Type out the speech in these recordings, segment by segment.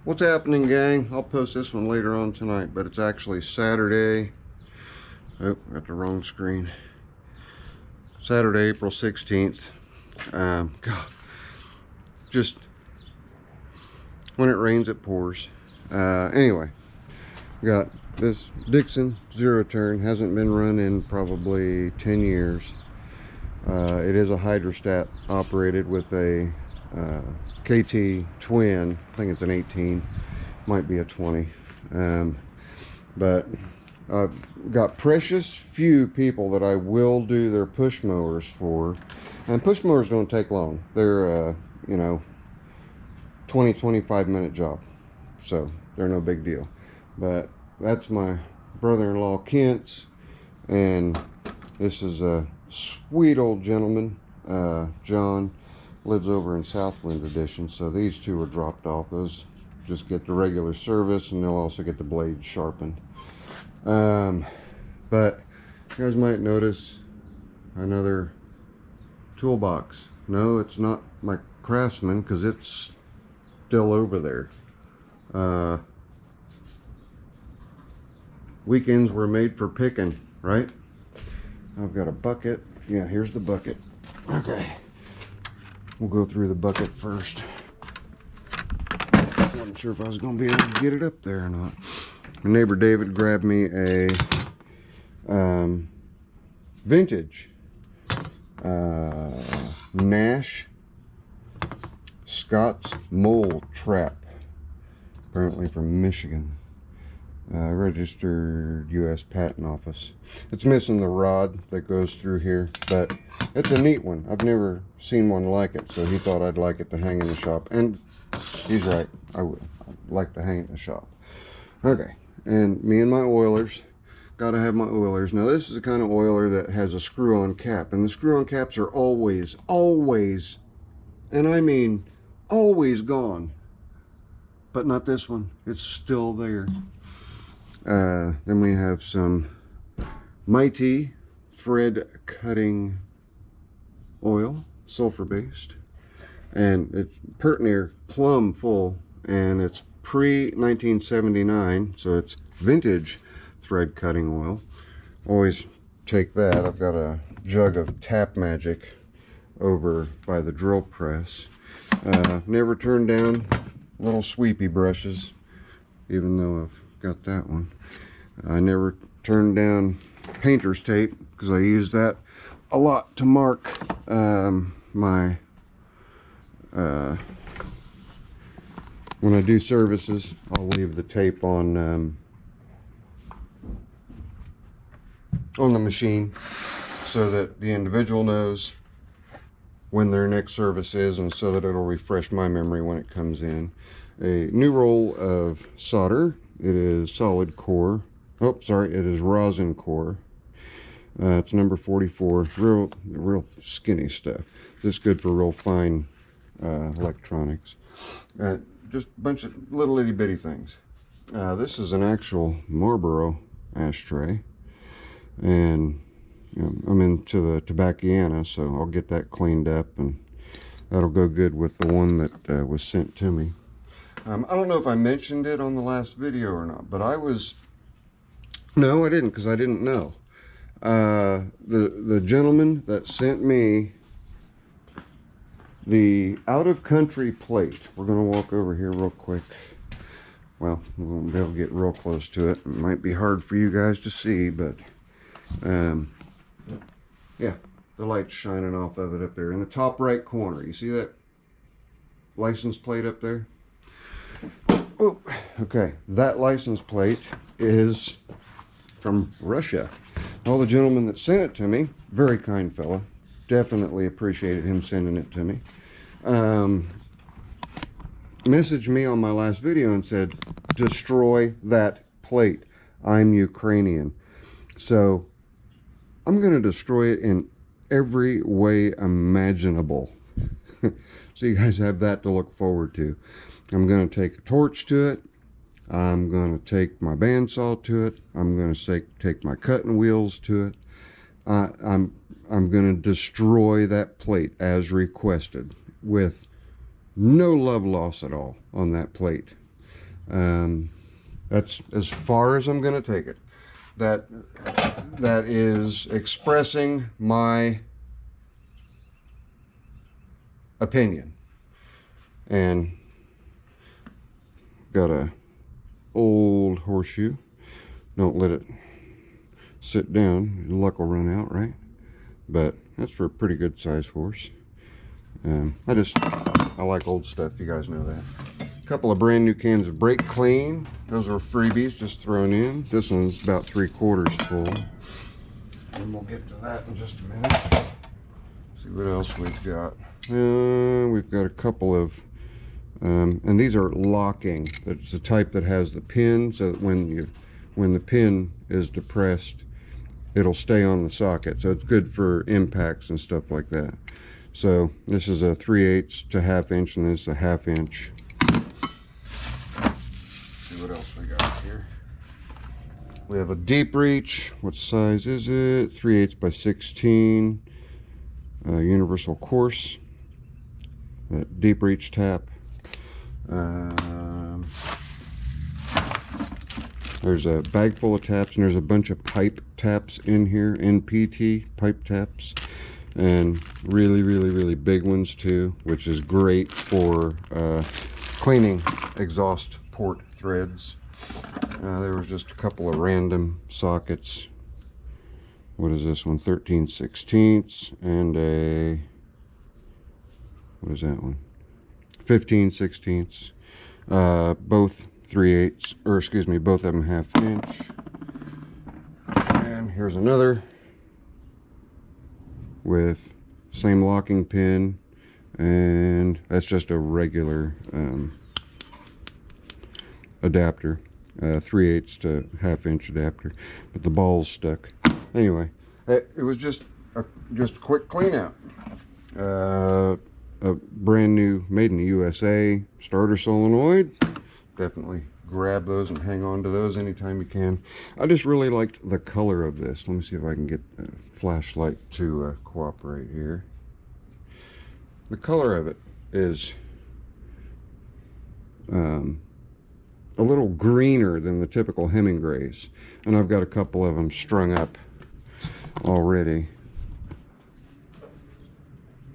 What's happening, gang? I'll post this one later on tonight, but it's actually Saturday. Oh, got the wrong screen. Saturday, April 16th. God, just when it rains, it pours. Anyway, got this Dixon zero turn. Hasn't been run in probably 10 years. It is a hydrostat operated with a KT twin. I think it's an 18, might be a 20. But I've got precious few people that I will do their push mowers for, and push mowers don't take long. They're you know, 20-25 minute job, so they're no big deal. But that's my brother-in-law Kent's, and this is a sweet old gentleman, John, lives over in Southwind Edition. So these two are dropped off. Those just get the regular service, and they'll also get the blade sharpened. But you guys might notice another toolbox. No, it's not my Craftsman, because it's still over there. Weekends were made for picking, right? I've got a bucket. Yeah, here's the bucket. Okay, we'll go through the bucket first. I wasn't sure if I was going to be able to get it up there or not. My neighbor David grabbed me a vintage Nash Scott's mole trap, apparently from Michigan. Registered U.S. Patent Office. It's missing the rod that goes through here, but it's a neat one. I've never seen one like it, so he thought I'd like it to hang in the shop. And he's right, I would. I'd like to hang it in the shop. Okay, and me and my oilers. Gotta have my oilers. Now this is the kind of oiler that has a screw-on cap, and the screw-on caps are always, and I mean always gone. But not this one. It's still there. Then we have some Mighty thread cutting oil, sulfur based, and it's pert near plumb full, and it's pre-1979, so it's vintage thread cutting oil. Always take that. I've got a jug of Tap Magic over by the drill press. Never turn down little sweepy brushes, even though I've got that one. I never turned down painter's tape, because I use that a lot to mark my when I do services. I'll leave the tape on the machine so that the individual knows when their next service is, and so that it'll refresh my memory when it comes in. A new roll of solder. It is solid core. Oh, sorry, it is rosin core. It's number 44. Real skinny stuff. This is good for real fine electronics. Just a bunch of little itty bitty things. This is an actual Marlboro Ashtray, and you know, I'm into the Tobacciana, so I'll get that cleaned up, and that'll go good with the one that was sent to me. I don't know if I mentioned it on the last video or not, but no, I didn't, because I didn't know. The gentleman that sent me the out-of-country plate, we're going to walk over here real quick. Well, we won't be able to get real close to it. It might be hard for you guys to see, but yeah, the light's shining off of it up there in the top right corner. You see that license plate up there? Oh, okay, that license plate is from Russia. All the gentleman that sent it to me, very kind fella, definitely appreciated him sending it to me, messaged me on my last video and said, destroy that plate. I'm Ukrainian, so I'm going to destroy it in every way imaginable. So you guys have that to look forward to. I'm going to take a torch to it. I'm going to take my bandsaw to it. I'm going to take my cutting wheels to it. I'm going to destroy that plate as requested, with no love loss at all on that plate. That's as far as I'm going to take it. That is expressing my opinion. And got a old horseshoe. Don't let it sit down, your luck will run out, right? But that's for a pretty good size horse. I like old stuff, you guys know that. A couple of brand new cans of Brake Clean. Those are freebies, just thrown in. This one's about 3/4 full. And we'll get to that in just a minute. See what else we've got. We've got a couple of, and these are locking. It's the type that has the pin, so that when the pin is depressed, it'll stay on the socket. So it's good for impacts and stuff like that. So this is a 3/8 to 1/2 inch, and this is a 1/2 inch. See what else we got here. We have a deep reach. What size is it? 3/8 by 16. Universal course. Deep reach tap. There's a bag full of taps, and there's a bunch of pipe taps in here, NPT pipe taps, and really big ones too, which is great for cleaning exhaust port threads. There was just a couple of random sockets. What is this one? 13/16 and a, what is that one? 15/16. Both 3/8, or excuse me, both of them 1/2 inch. And here's another with same locking pin, and that's just a regular adapter, 3/8 to 1/2 inch adapter, but the ball's stuck. Anyway, it was just a quick clean out. A brand new, made in the USA starter solenoid. Definitely grab those and hang on to those anytime you can. I just really liked the color of this. Let me see if I can get a flashlight to cooperate here. The color of it is a little greener than the typical Hemingways, and I've got a couple of them strung up already.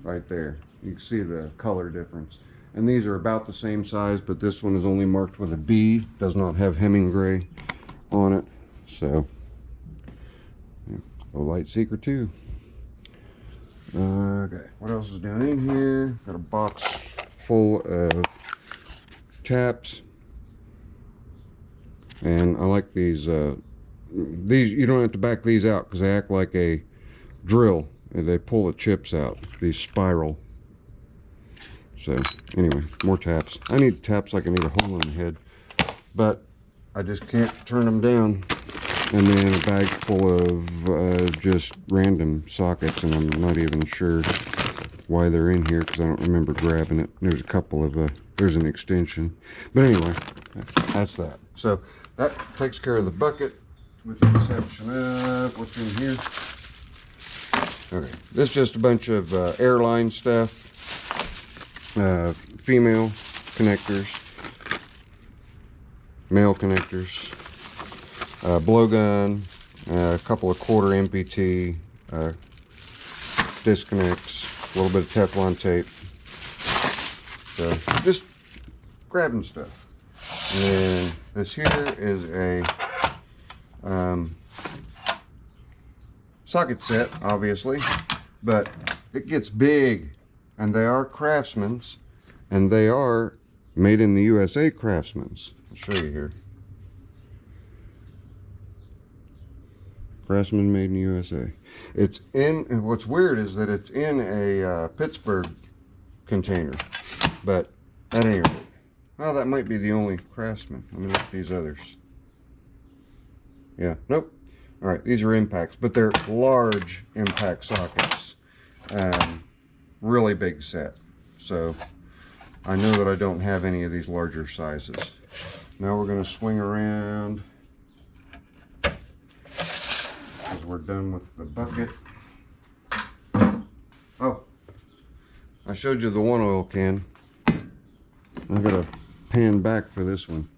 Right there, you can see the color difference. And these are about the same size, but this one is only marked with a B, does not have Hemingway on it. So, yeah, a light seeker too. Okay, what else is down in here? Got a box full of taps. And I like these, you don't have to back these out because they act like a drill. They pull the chips out, these spiral. So anyway, more taps. I need taps like I need a hole in the head, but I just can't turn them down. And then a bag full of just random sockets, and I'm not even sure why they're in here because I don't remember grabbing it. There's a couple of, there's an extension. But anyway, that's that. So that takes care of the bucket, with the exception of what's in here. Okay, this is just a bunch of airline stuff, female connectors, male connectors, blowgun, a couple of 1/4 MPT disconnects, a little bit of Teflon tape. So just grabbing stuff. And then this here is a socket set, obviously, but it gets big, and they are Craftsman's, and they are made in the USA Craftsman's. I'll show you here. Craftsman made in the USA. It's in, and what's weird is that it's in a Pittsburgh container, but that ain't right. Well, that might be the only Craftsman. Let me look at these others. Yeah, nope. All right, these are impacts, but they're large impact sockets. Really big set. So I know that I don't have any of these larger sizes. Now we're going to swing around because we're done with the bucket. Oh, I showed you the 1 oil can. I got to pan back for this one.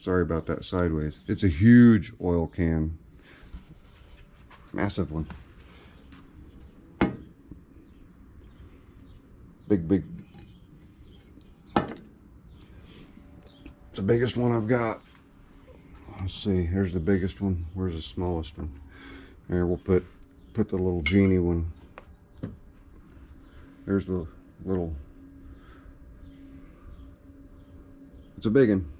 Sorry about that sideways. It's a huge oil can. Massive one. Big. It's the biggest one I've got. Let's see, here's the biggest one. Where's the smallest one? There, we'll put the little genie one. There's the little. It's a big one.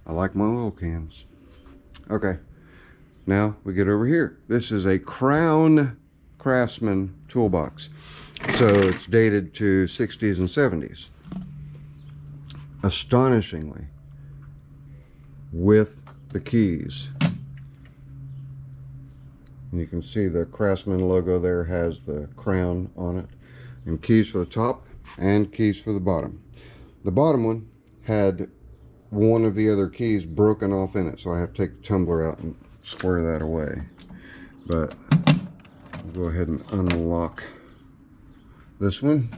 I like my oil cans. Okay, now we get over here. This is a Craftsman toolbox. So it's dated to 60s and 70s. Astonishingly, with the keys. And you can see the Craftsman logo there has the crown on it. And keys for the top and keys for the bottom. The bottom one had one of the other keys broken off in it, so I have to take the tumbler out and square that away. But I'll go ahead and unlock this one.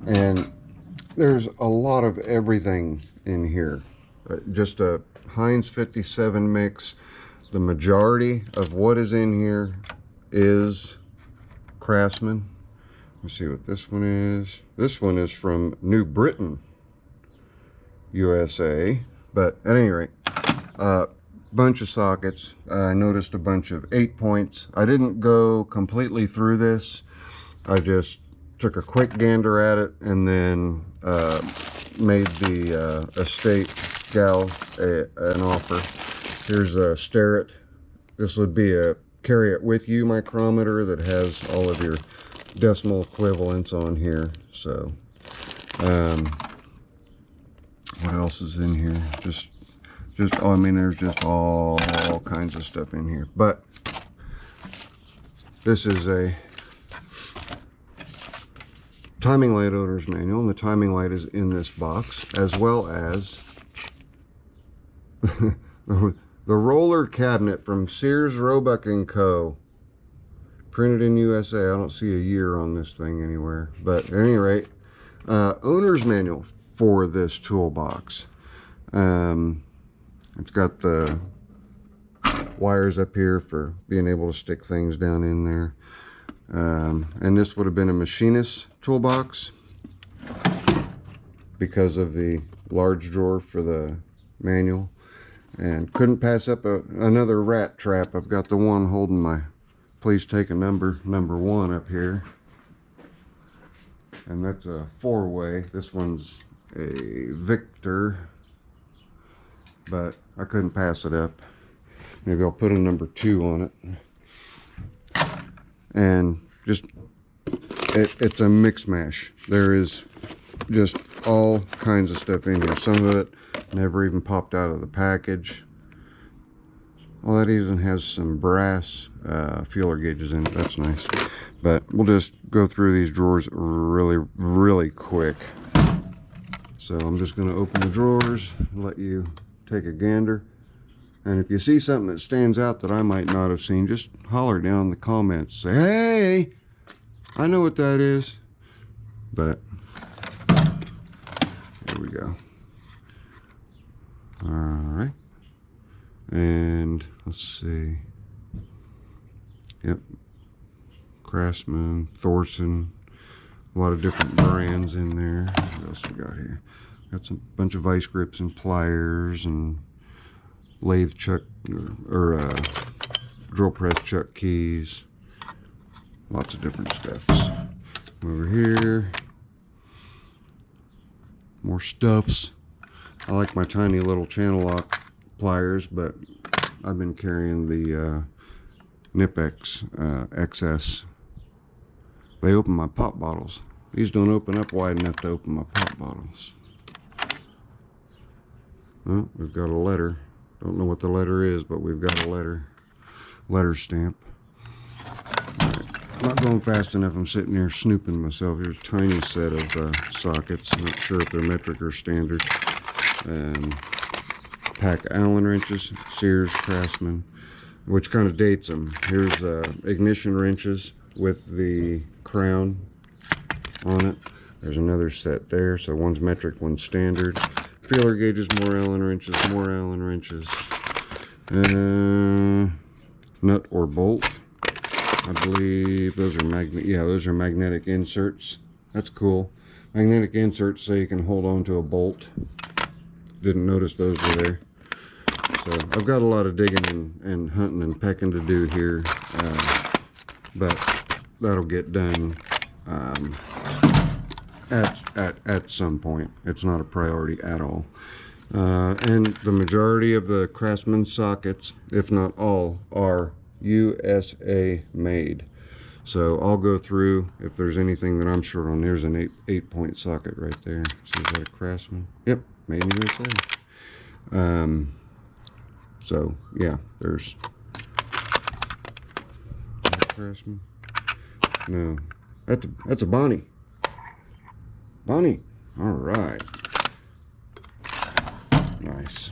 And there's a lot of everything in here. Just a Heinz 57 mix. The majority of what is in here is Craftsman. Let's see what this one is. This one is from New Britain, USA. But at any rate, bunch of sockets. I noticed a bunch of 8-points. I didn't go completely through this. I just took a quick gander at it and then made the estate gal an offer. Here's a Starrett. This would be a carry it with you micrometer that has all of your decimal equivalents on here. So what else is in here? Just oh, I mean, there's just all kinds of stuff in here. But this is a timing light owner's manual, and the timing light is in this box, as well as the roller cabinet from Sears, Roebuck & Co. Printed in USA. I don't see a year on this thing anywhere. But at any rate, owner's manual for this toolbox. It's got the wires up here for being able to stick things down in there. And this would have been a machinist toolbox because of the large drawer for the manual. And couldn't pass up another rat trap. I've got the one holding my please take a number 1 up here. And that's a 4-way. This one's a Victor. But I couldn't pass it up. Maybe I'll put a number 2 on it. And just, it's a mix mash. There is just all kinds of stuff in here. Some of it never even popped out of the package. Well, that even has some brass feeler gauges in it. That's nice. But we'll just go through these drawers really quick. So I'm just going to open the drawers and let you take a gander. And if you see something that stands out that I might not have seen, just holler down in the comments. Say, hey, I know what that is. But here we go. All right. And let's see. Yep. Craftsman, Thorson, a lot of different brands in there. What else we got here? Got some bunch of vice grips and pliers and lathe chuck or drill press chuck keys. Lots of different stuffs. Over here, more stuffs. I like my tiny little channel lock pliers, but I've been carrying the Nipex XS. They open my pop bottles. These don't open up wide enough to open my pop bottles. Well, we've got a letter. Don't know what the letter is, but we've got a letter stamp. Right. I'm not going fast enough. I'm sitting here snooping myself. Here's a tiny set of sockets. I'm not sure if they're metric or standard. Pack Allen wrenches, Sears, Craftsman, which kind of dates them. Here's ignition wrenches with the crown on it. There's another set there. So one's metric, one's standard. feeler gauges, more Allen wrenches, more Allen wrenches. Nut or bolt. I believe those are those are magnetic inserts. That's cool. Magnetic inserts so you can hold on to a bolt. Didn't notice those were there. So I've got a lot of digging and hunting and pecking to do here, but that'll get done at some point. It's not a priority at all. And the majority of the Craftsman sockets, if not all, are USA made. So I'll go through if there's anything that I'm short on. There's an 8-point socket right there. So is that a Craftsman? Yep, made in USA. So yeah, there's Craftsman. No, that's a Bonnie. Bonnie. All right. Nice.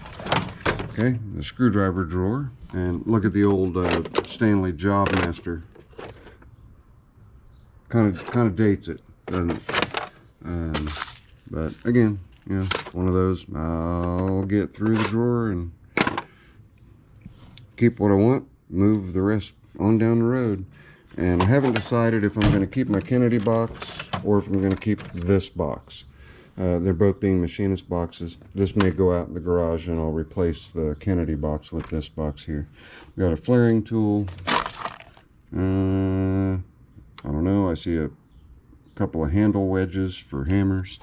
Okay, the screwdriver drawer, and look at the old Stanley Jobmaster. Kind of dates it, doesn't it? But again, you know, one of those. I'll get through the drawer and keep what I want, move the rest on down the road. And I haven't decided if I'm going to keep my Kennedy box or if I'm going to keep this box. They're both being machinist boxes. This may go out in the garage and I'll replace the Kennedy box with this box here. We've got a flaring tool. I don't know, I see a couple of handle wedges for hammers.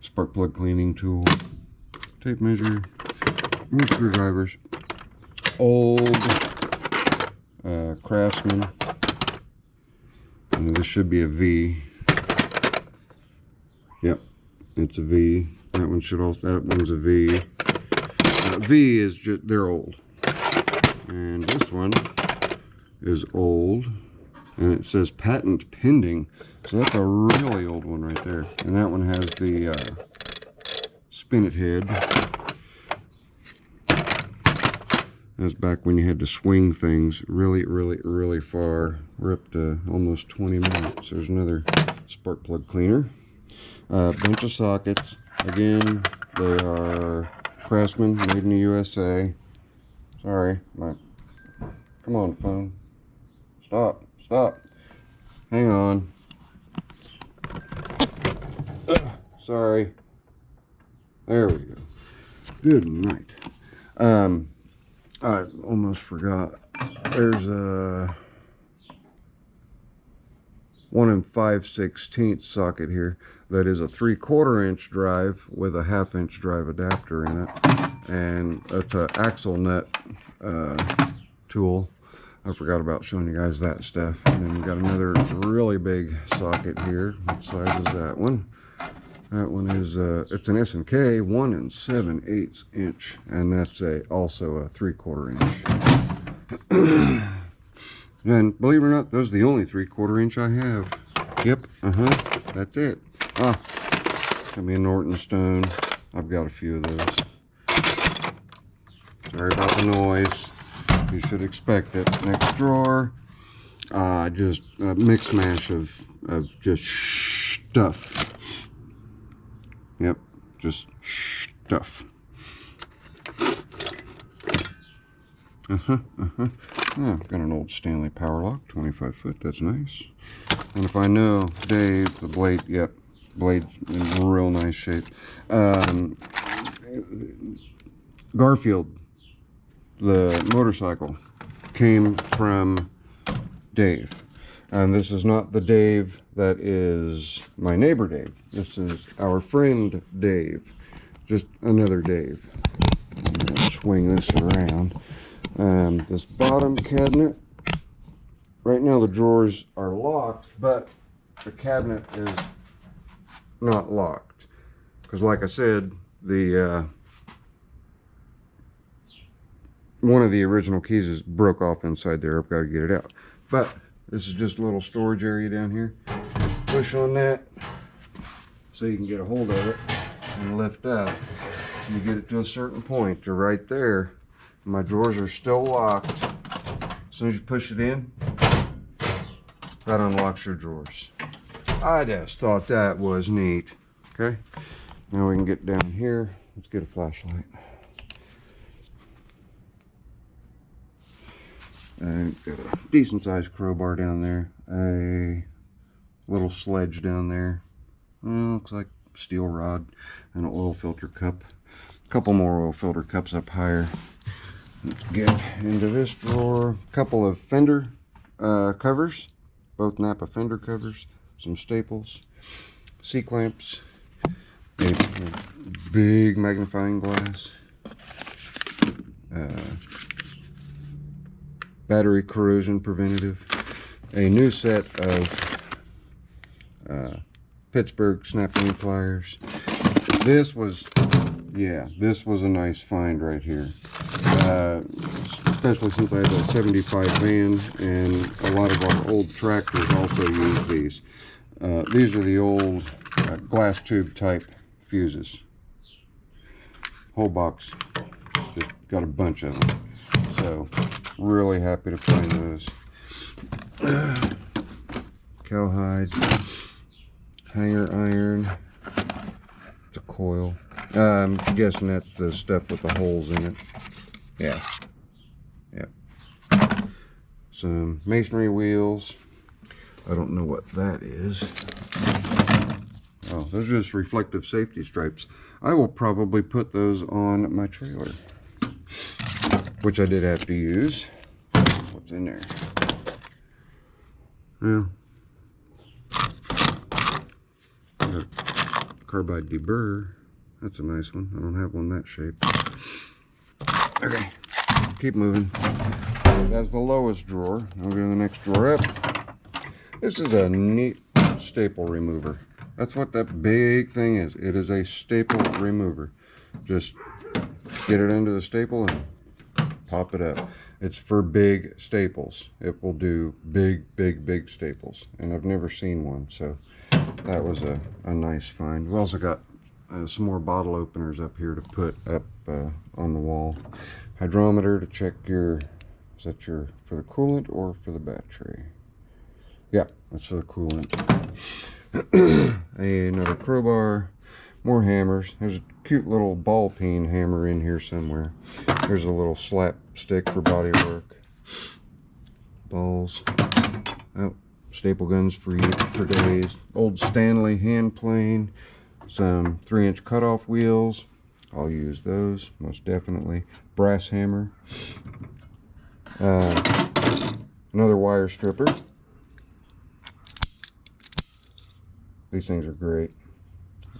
Spark plug cleaning tool. Tape measure. More screwdrivers. Old Craftsman. And this should be a V. Yep, it's a V. That one should also. That one's a V. V is just, they're old. And this one is old, and it says patent pending. So that's a really old one right there. And that one has the spinet head. That's back when you had to swing things really far. We're up to almost 20 minutes. There's another spark plug cleaner. Bunch of sockets. Again, they are Craftsman, made in the USA. Sorry, come on, phone. Stop. Hang on. Sorry. There we go. Good night. I almost forgot. There's a 1 5/16 socket here that is a 3/4 inch drive with a 1/2 inch drive adapter in it, and that's an axle nut tool. I forgot about showing you guys that stuff. And then we got another really big socket here. What size is that one? That one is it's an S&K 1 7/8 inch, and that's also a 3/4 inch. And believe it or not, those are the only 3/4 inch I have. Yep, that's it. Got me a Norton Stone. I've got a few of those. Sorry about the noise. You should expect it. Next drawer, just a mix mash of just stuff. Yep, just stuff. Yeah, got an old Stanley Power Lock, 25 foot. That's nice. And if I know Dave, the blade, yep, blade's in real nice shape. Garfield, the motorcycle, came from Dave. And this is not the Dave that is my neighbor Dave. This is our friend Dave. Just another Dave. I'm gonna swing this around. This bottom cabinet, right now the drawers are locked, but the cabinet is not locked. Because like I said, the one of the original keys is broke off inside there. I've got to get it out. But this is just a little storage area down here. Push on that so you can get a hold of it and lift up. You get it to a certain point. You're right there. My drawers are still locked. As soon as you push it in, that unlocks your drawers. I just thought that was neat. Okay. Now we can get down here. Let's get a flashlight. And got a decent sized crowbar down there. A little sledge down there. Looks like steel rod and an oil filter cup. A couple more oil filter cups up higher. Let's get into this drawer. A couple of fender covers, both Napa fender covers, some staples, C-clamps, a big magnifying glass, battery corrosion preventative, a new set of Pittsburgh snap-on pliers. This was a nice find right here, especially since I have a 75 van and a lot of our old tractors also use these. These are the old glass tube type fuses. Whole box, just got a bunch of them. So really happy to find those. Cowhide, hanger iron, it's a coil. I'm guessing that's the stuff with the holes in it. Yeah. Yep. Some masonry wheels. I don't know what that is. Oh, those are just reflective safety stripes. I will probably put those on my trailer, which I did have to use. What's in there? Well, carbide deburr. That's a nice one. I don't have one that shape. Okay, keep moving. That's the lowest drawer. I'll go to the next drawer up. This is a neat staple remover. That's what that big thing is. It is a staple remover. Just get it into the staple and pop it up. It's for big staples. It will do big staples. And I've never seen one, so that was a nice find. We've also got some more bottle openers up here to put up on the wall. Hydrometer to check your, is that your for the coolant or for the battery? Yeah, that's for the coolant. Another crowbar, more hammers. There's a cute little ball peen hammer in here somewhere. There's a little slap stick for body work. Balls. Oh, staple guns for days. Old Stanley hand plane. Some 3-inch cutoff wheels. I'll use those most definitely. Brass hammer. Another wire stripper. These things are great.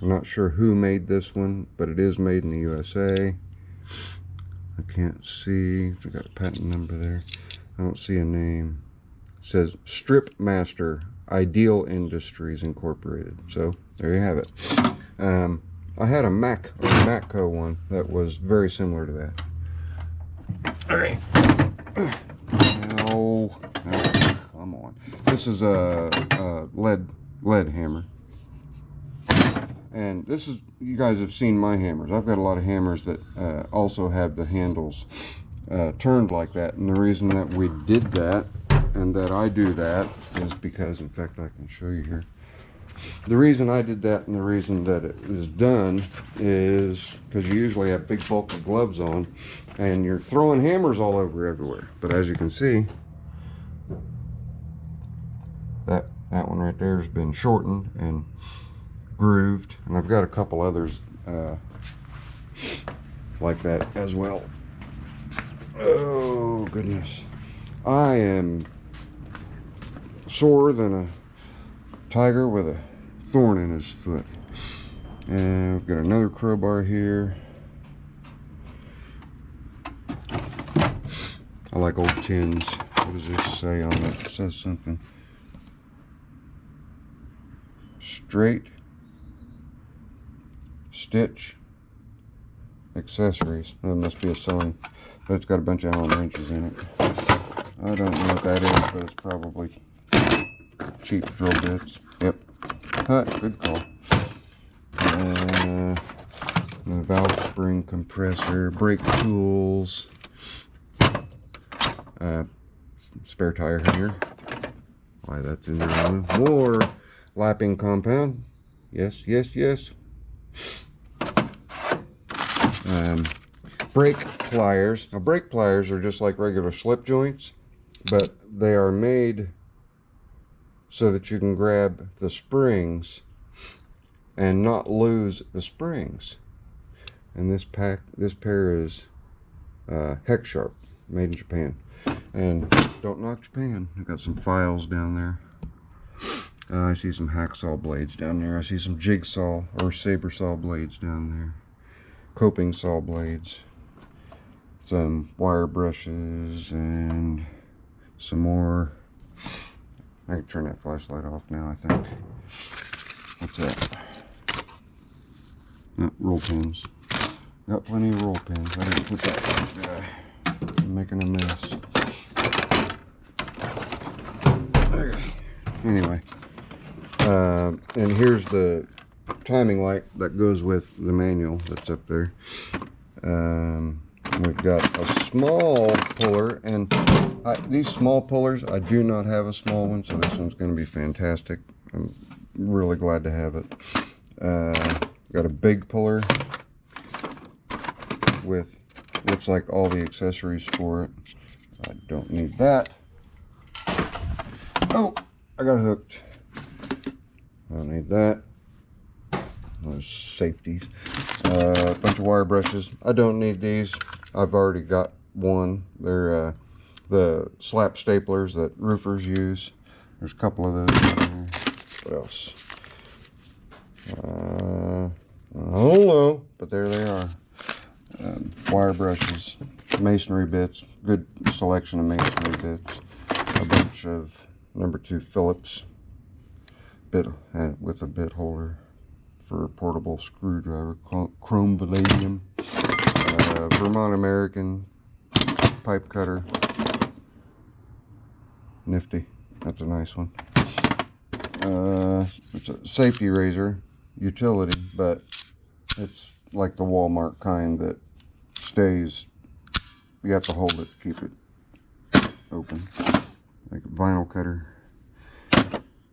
I'm not sure who made this one, but it is made in the USA. I can't see. I got a patent number there. I don't see a name. It says Strip Master Ideal Industries Incorporated. So there you have it. I had a Matco one that was very similar to that. All right. Oh, come on. This is a lead hammer. And this is, you guys have seen my hammers. I've got a lot of hammers that also have the handles turned like that. And the reason that we did that and that I do that is because, in fact, I can show you here. The reason I did that and the reason that it is done is because you usually have big bulky gloves on and you're throwing hammers all over everywhere. But as you can see, that one right there has been shortened and grooved, and I've got a couple others like that as well. Oh goodness, I am sorer than a tiger with a thorn in his foot. And we've got another crowbar here. I like old tins. What does this say on it? It says something. Straight stitch accessories. That must be a sewing, but it's got a bunch of Allen wrenches in it. I don't know what that is, but it's probably cheap drill bits. Yep. Good call. The valve spring compressor, brake tools, spare tire hanger. Why, that's in there. More lapping compound. Yes. brake pliers. Now, brake pliers are just like regular slip joints, but they are made so that you can grab the springs and not lose the springs. And this pair is hex sharp, made in Japan. And don't knock Japan. I've got some files down there. I see some hacksaw blades down there. I see some jigsaw or saber saw blades down there. Coping saw blades. Some wire brushes and some more. I can turn that flashlight off now, I think. What's that? Roll pins. Got plenty of roll pins. I didn't put that in, did I? I'm making a mess. Okay. Anyway. And here's the timing light that goes with the manual that's up there. We've got a small puller, and these small pullers, I do not have a small one, so this one's going to be fantastic. I'm really glad to have it. Got a big puller with, looks like all the accessories for it. I don't need that. Oh, I got hooked. I don't need that. Those safeties. A bunch of wire brushes. I don't need these. I've already got one. They're the slap staplers that roofers use. There's a couple of those in there. What else? I don't know, but there they are. Wire brushes, masonry bits, good selection of masonry bits. A bunch of #2 Phillips bit with a bit holder for a portable screwdriver, chrome vanadium. Vermont American pipe cutter. Nifty. That's a nice one. It's a safety razor, utility, but it's like the Walmart kind that stays, you have to hold it to keep it open. Like a vinyl cutter.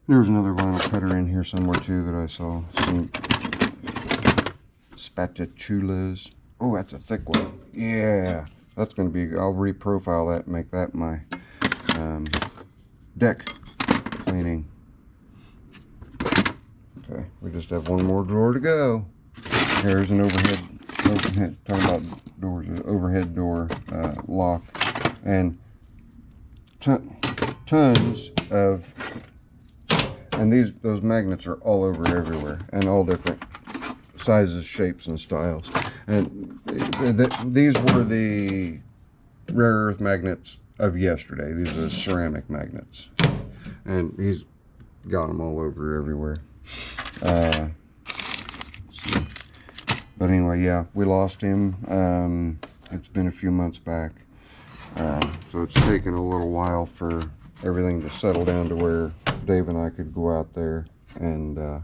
There's another vinyl cutter in here somewhere too that I saw. Some spatulas. Oh, that's a thick one. Yeah, that's going to be, I'll reprofile that and make that my deck cleaning. Okay, we just have one more drawer to go. Here's an overhead, talking about doors, overhead door lock, and tons of, and those magnets are all over everywhere, and all different sizes, shapes, and styles. And these were the rare earth magnets of yesterday. These are ceramic magnets, and he's got them all over everywhere. But anyway, yeah, we lost him. It's been a few months back, so it's taken a little while for everything to settle down to where Dave and I could go out there and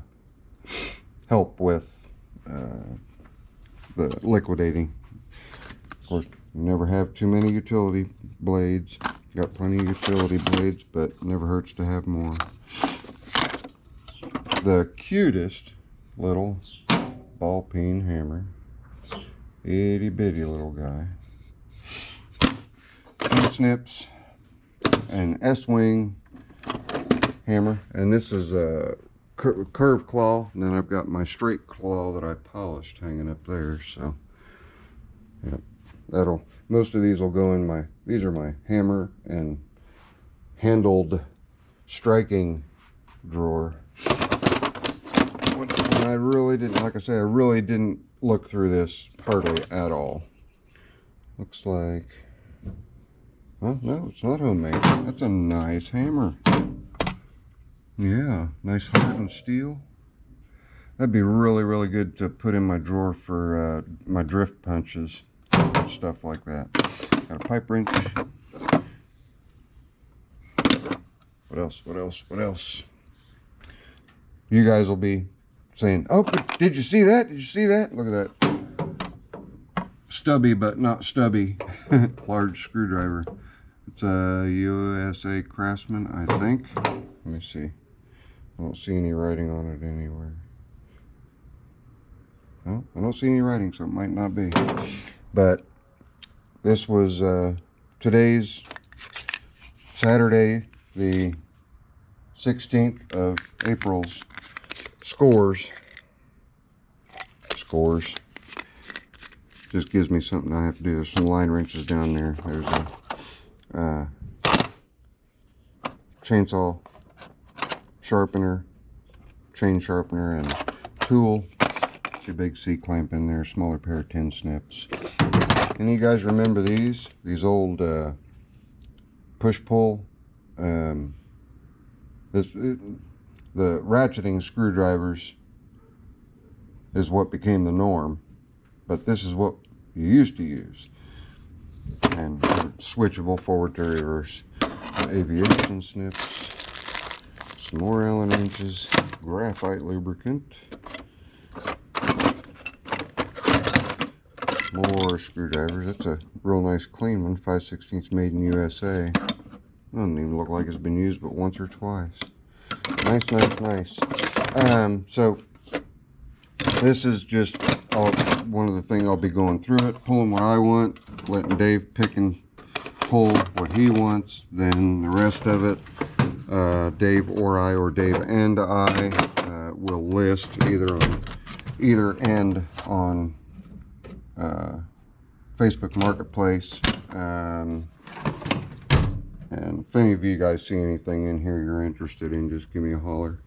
help with the liquidating. Of course, you never have too many utility blades. Got plenty of utility blades, but never hurts to have more. The cutest little ball peen hammer. Itty bitty little guy. Pin snips. An S-wing hammer. And this is a curved claw. And then I've got my straight claw that I polished hanging up there. So, yeah, most of these will go in these are my hammer and handled striking drawer. And I really didn't, like I say, I really didn't look through this hardly at all. Looks like, well, no, it's not homemade. That's a nice hammer. Yeah, nice hardened steel. That'd be really, really good to put in my drawer for my drift punches and stuff like that. Got a pipe wrench. What else? What else? What else? You guys will be saying, oh, but did you see that? Did you see that? Look at that. Stubby, but not stubby. Large screwdriver. It's a USA Craftsman, I think. Let me see. I don't see any writing on it anywhere. Well, I don't see any writing, so it might not be. But this was today's Saturday, the 16th of April's scores. Just gives me something I have to do. There's some line wrenches down there. There's a chainsaw sharpener, chain sharpener, and tool. Your big C-clamp in there, smaller pair of tin snips. And you guys remember these old push-pull? The ratcheting screwdrivers is what became the norm, but this is what you used to use. And switchable forward to reverse. Aviation snips, some more Allen wrenches, graphite lubricant, more screwdrivers. That's a real nice clean one, 5/16 made in USA. Doesn't even look like it's been used but once or twice. Nice. So this is just one of the things I'll be going through it, pulling what I want, letting Dave pick and pull what he wants. Then the rest of it, Dave or I, or Dave and I, will list either end on Facebook Marketplace. And if any of you guys see anything in here you're interested in, just give me a holler.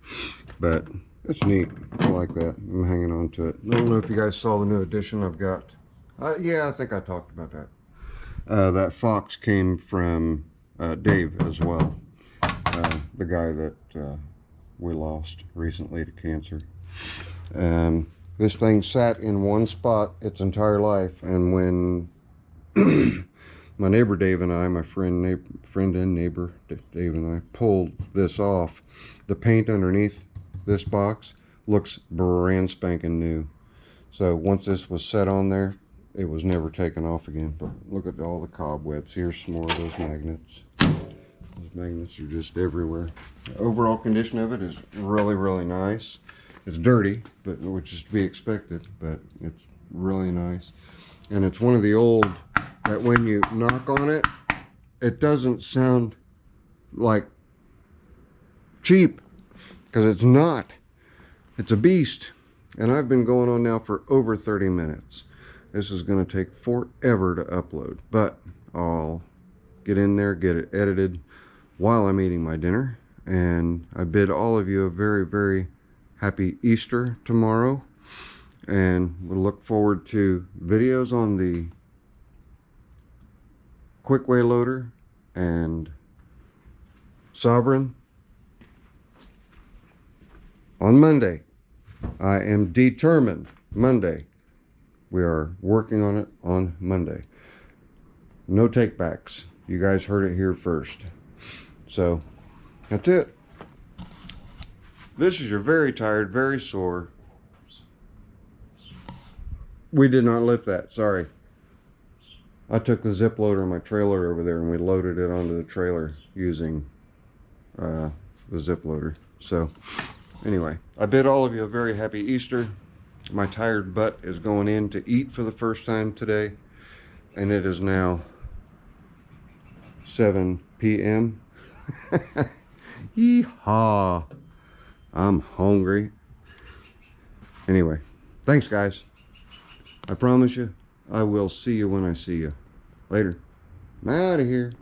But it's neat. I like that. I'm hanging on to it. I don't know if you guys saw the new edition I've got. Yeah, I think I talked about that. That Fox came from Dave as well. The guy that we lost recently to cancer. This thing sat in one spot its entire life, and when my neighbor Dave and I, my friend and neighbor Dave and I, pulled this off, the paint underneath this box looks brand spanking new. So once this was set on there, it was never taken off again. But look at all the cobwebs. Here's some more of those magnets. Those magnets are just everywhere. The overall condition of it is really nice. It's dirty, but which is to be expected, but it's really nice. And it's one of the old that when you knock on it, it doesn't sound like cheap, because it's not. It's a beast. And I've been going on now for over 30 minutes. This is going to take forever to upload, but I'll get in there, get it edited while I'm eating my dinner. And I bid all of you a very happy Easter tomorrow, and we'll look forward to videos on the Quickway loader and Sovereign on Monday. I am determined. Monday. We are working on it on Monday. No takebacks. You guys heard it here first. So that's it. This is your very tired, very sore. We did not lift that, sorry. I took the zip loader in my trailer over there and we loaded it onto the trailer using the zip loader. So anyway, I bid all of you a very happy Easter. My tired butt is going in to eat for the first time today, and it is now 7 p.m. Yeehaw. I'm hungry. Anyway, thanks guys. I promise you, I will see you when I see you. Later. I'm out of here.